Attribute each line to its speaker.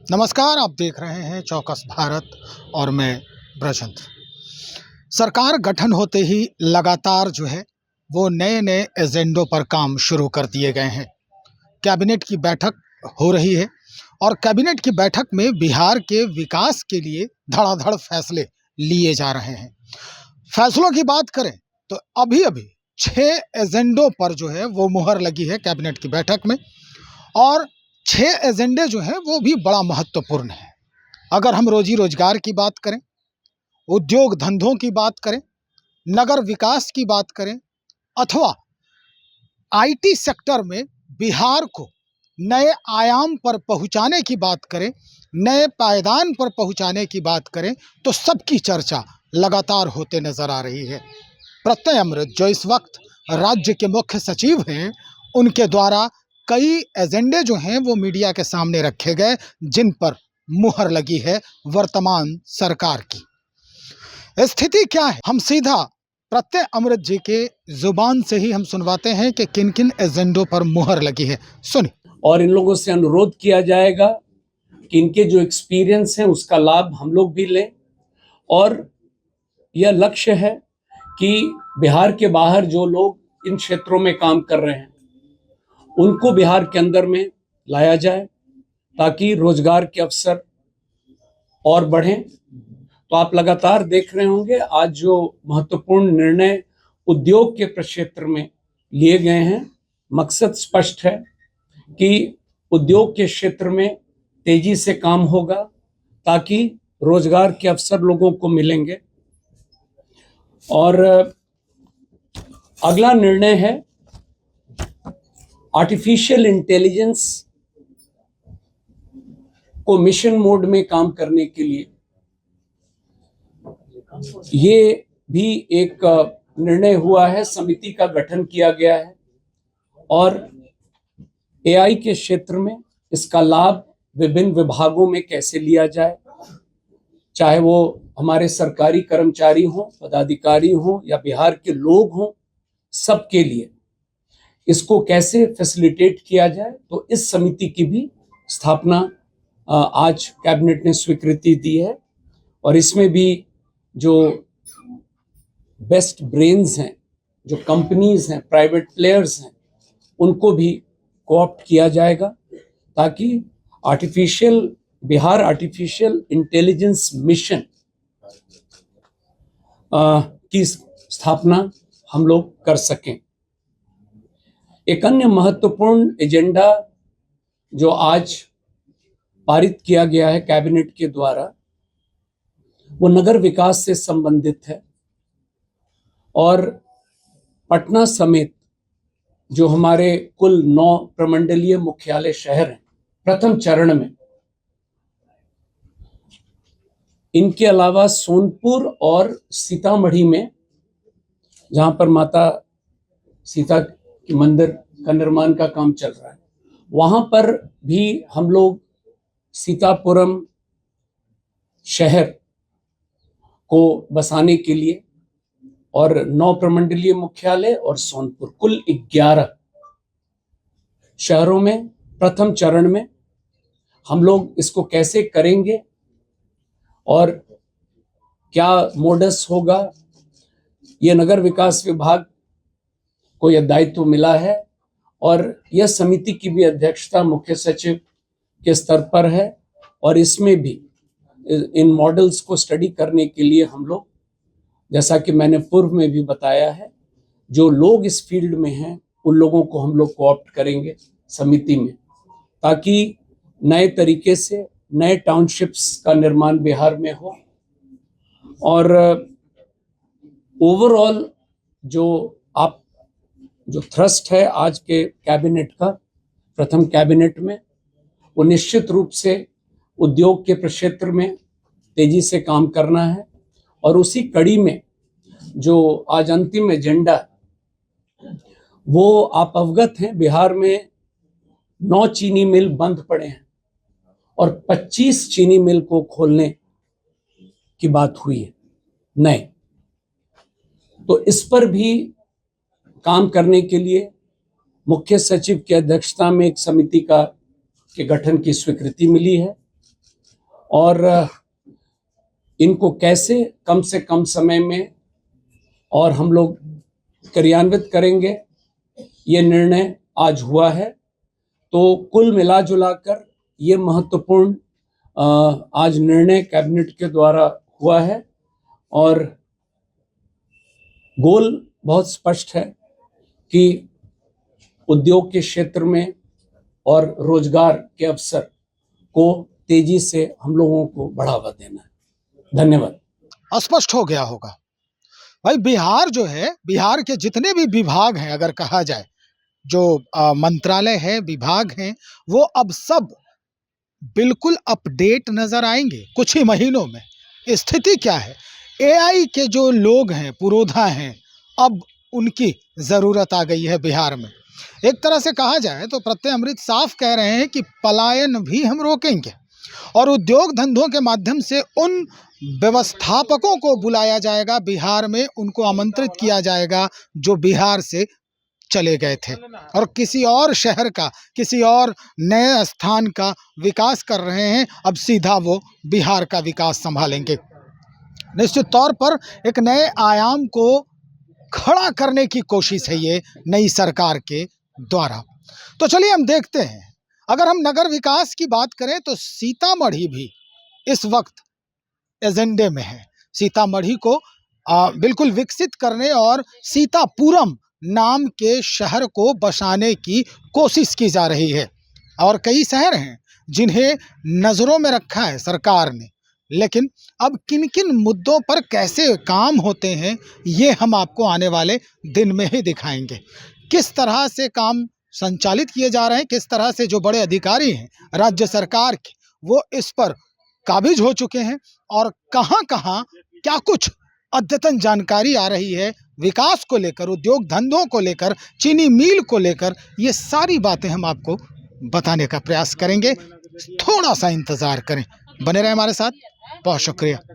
Speaker 1: नमस्कार, आप देख रहे हैं चौकस भारत और मैं ब्रजंत। सरकार गठन होते ही लगातार जो है वो नए-नए एजेंडों पर काम शुरू कर दिए गए हैं। कैबिनेट की बैठक हो रही है और कैबिनेट की बैठक में बिहार के विकास के लिए धड़ाधड़ फैसले लिए जा रहे हैं। फैसलों की बात करें तो अभी-अभी 6 एजेंडों पर जो है वो मुहर लगी है कैबिनेट की बैठक में और 6 एजेंडे जो हैं वो भी बड़ा महत्वपूर्ण है। अगर हम रोजी-रोजगार की बात करें, उद्योग धंधों की बात करें, नगर विकास की बात करें अथवा आईटी सेक्टर में बिहार को नए आयाम पर पहुंचाने की बात करें, नए पायदान पर पहुंचाने की बात करें, तो सबकी चर्चा लगातार होते नजर आ रही है। प्रत्यय अमृत जो इस वक्त राज्य के मुख्य सचिव हैं, उनके द्वारा कई एजेंडे जो हैं वो मीडिया के सामने रखे गए, जिन पर मुहर लगी है वर्तमान सरकार की। स्थिति क्या है, हम सीधा प्रत्यय अमृत जी के जुबान से ही हम सुनवाते हैं कि किन किन एजेंडों पर मुहर लगी है। सुनिए।
Speaker 2: और इन लोगों से अनुरोध किया जाएगा कि इनके जो एक्सपीरियंस है उसका लाभ हम लोग भी लें और यह लक्ष्य है कि बिहार के बाहर जो लोग इन क्षेत्रों में काम कर रहे हैं उनको बिहार के अंदर में लाया जाए ताकि रोजगार के अवसर और बढ़ें। तो आप लगातार देख रहे होंगे आज जो महत्वपूर्ण निर्णय उद्योग के प्रक्षेत्र में लिए गए हैं, मकसद स्पष्ट है कि उद्योग के क्षेत्र में तेजी से काम होगा ताकि रोजगार के अवसर लोगों को मिलेंगे। और अगला निर्णय है आर्टिफिशियल इंटेलिजेंस को मिशन मोड में काम करने के लिए ये भी एक निर्णय हुआ है, समिति का गठन किया गया है और एआई के क्षेत्र में इसका लाभ विभिन्न विभागों में कैसे लिया जाए, चाहे वो हमारे सरकारी कर्मचारी हों, पदाधिकारी हों या बिहार के लोग हों, सबके लिए इसको कैसे फैसिलिटेट किया जाए। तो इस समिति की भी स्थापना आज कैबिनेट ने स्वीकृति दी है और इसमें भी जो बेस्ट ब्रेन्स हैं, जो कंपनीज हैं, प्राइवेट प्लेयर्स हैं, उनको भी कोऑप्ट किया जाएगा ताकि बिहार आर्टिफिशियल इंटेलिजेंस मिशन की स्थापना हम लोग कर सकें। एक अन्य महत्वपूर्ण एजेंडा जो आज पारित किया गया है कैबिनेट के द्वारा वो नगर विकास से संबंधित है और पटना समेत जो हमारे कुल 9 प्रमंडलीय मुख्यालय शहर हैं प्रथम चरण में, इनके अलावा सोनपुर और सीतामढ़ी में जहां पर माता सीता के मंदिर का निर्माण का काम चल रहा है, वहां पर भी हम लोग सीतापुरम शहर को बसाने के लिए और 9 प्रमंडलीय मुख्यालय और सोनपुर कुल 11 शहरों में प्रथम चरण में हम लोग इसको कैसे करेंगे और क्या मोडस होगा, ये नगर विकास विभाग को यह दायित्व मिला है और यह समिति की भी अध्यक्षता मुख्य सचिव के स्तर पर है और इसमें भी इन मॉडल्स को स्टडी करने के लिए हम लोग, जैसा कि मैंने पूर्व में भी बताया है, जो लोग इस फील्ड में हैं उन लोगों को हम लोग कोऑप्ट करेंगे समिति में ताकि नए तरीके से नए टाउनशिप्स का निर्माण बिहार में हो और ओवरऑल जो थ्रस्ट है आज के कैबिनेट का, प्रथम कैबिनेट में, वो निश्चित रूप से उद्योग के प्रक्षेत्र में तेजी से काम करना है और उसी कड़ी में जो आज अंतिम एजेंडा वो आप अवगत हैं, बिहार में 9 चीनी मिल बंद पड़े हैं और 25 चीनी मिल को खोलने की बात हुई है नए। तो इस पर भी काम करने के लिए मुख्य सचिव की अध्यक्षता में एक समिति के गठन की स्वीकृति मिली है और इनको कैसे कम से कम समय में और हम लोग क्रियान्वित करेंगे, ये निर्णय आज हुआ है। तो कुल मिला जुला कर ये महत्वपूर्ण आज निर्णय कैबिनेट के द्वारा हुआ है और गोल बहुत स्पष्ट है कि उद्योग के क्षेत्र में और रोजगार के अवसर को तेजी से हम लोगों को बढ़ावा देना है। धन्यवाद।
Speaker 1: स्पष्ट हो गया होगा भाई। बिहार जो है, बिहार के जितने भी विभाग हैं, अगर कहा जाए जो मंत्रालय है, विभाग हैं, वो अब सब बिल्कुल अपडेट नजर आएंगे कुछ ही महीनों में। स्थिति क्या है, एआई के जो लोग हैं, पुरोधा हैं, अब उनकी ज़रूरत आ गई है बिहार में। एक तरह से कहा जाए तो प्रत्यय अमृत साफ कह रहे हैं कि पलायन भी हम रोकेंगे और उद्योग धंधों के माध्यम से उन व्यवस्थापकों को बुलाया जाएगा बिहार में, उनको आमंत्रित किया जाएगा जो बिहार से चले गए थे और किसी और शहर का, किसी और नए स्थान का विकास कर रहे हैं। अब सीधा वो बिहार का विकास संभालेंगे। निश्चित तौर पर एक नए आयाम को खड़ा करने की कोशिश है ये नई सरकार के द्वारा। तो चलिए हम देखते हैं, अगर हम नगर विकास की बात करें तो सीतामढ़ी भी इस वक्त एजेंडे में है। सीतामढ़ी को बिल्कुल विकसित करने और सीतापुरम नाम के शहर को बसाने की कोशिश की जा रही है और कई शहर हैं जिन्हें नज़रों में रखा है सरकार ने। लेकिन अब किन किन मुद्दों पर कैसे काम होते हैं ये हम आपको आने वाले दिन में ही दिखाएंगे। किस तरह से काम संचालित किए जा रहे हैं, किस तरह से जो बड़े अधिकारी हैं राज्य सरकार के वो इस पर काबिज हो चुके हैं और कहां कहां क्या कुछ अद्यतन जानकारी आ रही है विकास को लेकर, उद्योग धंधों को लेकर, चीनी मिल को लेकर, ये सारी बातें हम आपको बताने का प्रयास करेंगे। थोड़ा सा इंतजार करें, बने रहे हमारे साथ। बहुत शुक्रिया।